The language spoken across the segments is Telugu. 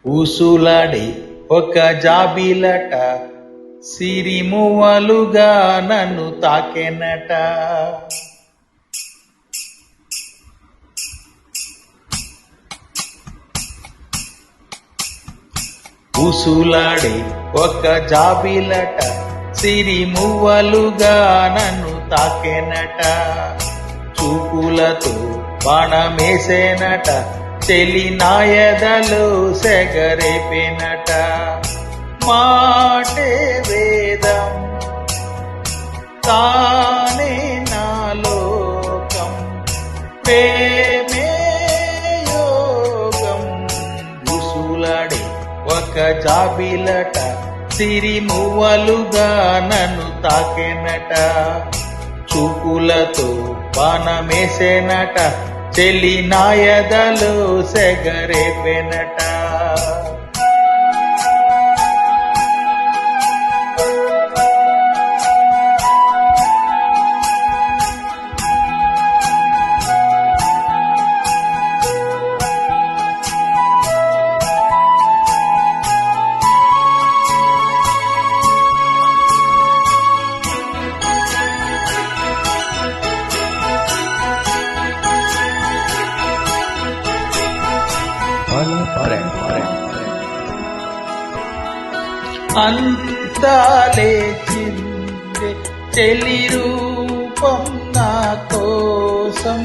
ఊసులాడే ఒక జాబిలట సిరిమువ్వలుగా నన్ను తాకెనట. ఊసులాడే ఒక జాబిలట సిరిమువ్వలుగా నన్ను తాకెనట. చూపులతో బాణమేసేనట, చెలి నాయదలో సెగరేపెనట. మాటే వేదం తానే నా లోకం, ప్రేమే యోగం. ఉసులాడే ఒక జాబిలట సిరిమువ్వలుగా నన్ను తాకెనట. చూపులతో బాణమేసేనట, చెలి నాయదలో సెగరేపెనట. అంతా లేచిందే చెలి రూపం నా కోసం,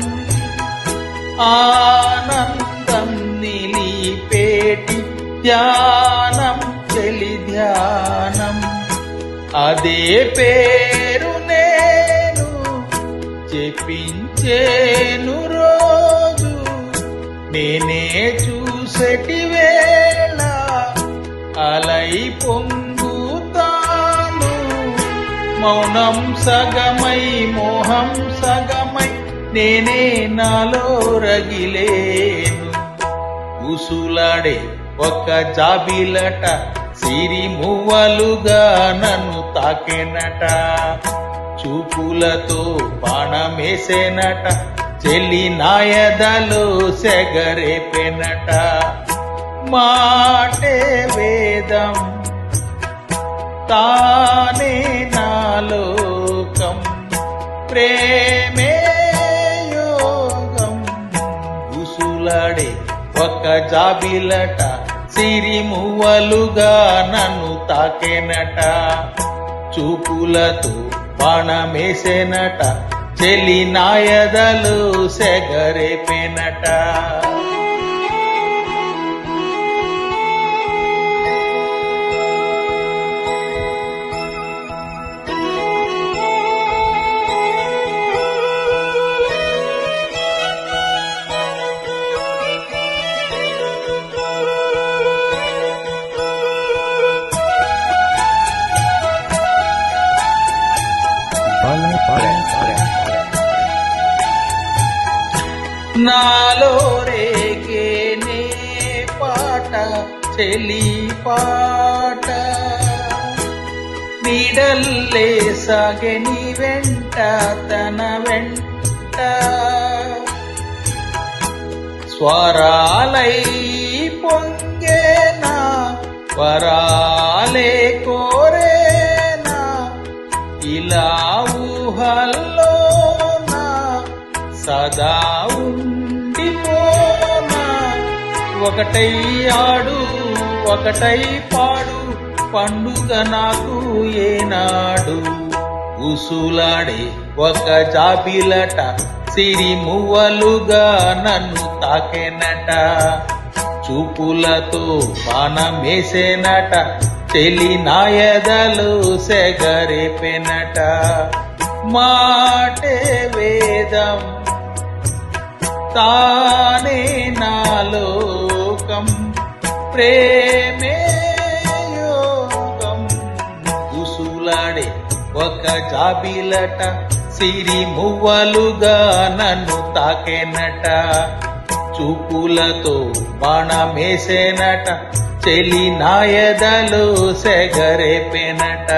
ఆనందం నిలిపేటి ధ్యానం చెలి ధ్యానం. అదే పేరు నేను చెప్పించేను రోజు, నేనే చూసేటి వేళ అలై పొంగుతాను. మౌనం సగమై మోహం సగమై నేనే నాలో రగిలేను. ఊసులాడే ఒక జాబిలట సిరిమువ్వలుగా నన్ను తాకెనట. చూపులతో బాణమేసేనట, చెలి నాయదలో సెగరేపెనట. మాటే వేదం తానే నా లోకం, ప్రేమే యోగం. ఉసులాడే ఒక జాబిలట సిరిమువ్వలుగా నన్ను తాకెనట. చూపులతో బాణమేసేనట, చెలి నాయదలో సెగరేపెనట. నాలో రేగేనే పాట చెలి పాట, నీడల్లే సాగని వెంట తన వెంట. స్వరాలై పొంగేనా వరాలే కోరేనా, ఇలా ఊహల్లోనా సదా ఉండిపోనా. ఒకటై ఆడు ఒకటై పాడు పండుగ నాకు ఏనాడు. ఊసులాడే ఒక జాబిలట సిరిమువ్వలుగా నన్ను తాకెనట. చూపులతో బాణమేసేనట, చెలి నాయదలో సెగరేపెనట. మాటే వేదం తానే నా లోకం, ప్రేమే యోగం. ఉసులాడే ఒక జాబిలట సిరిమువ్వలుగా నన్ను తాకెనట. చూపులతో బాణమేసేనట, చెలి నాయదలో సెగరేపెనట.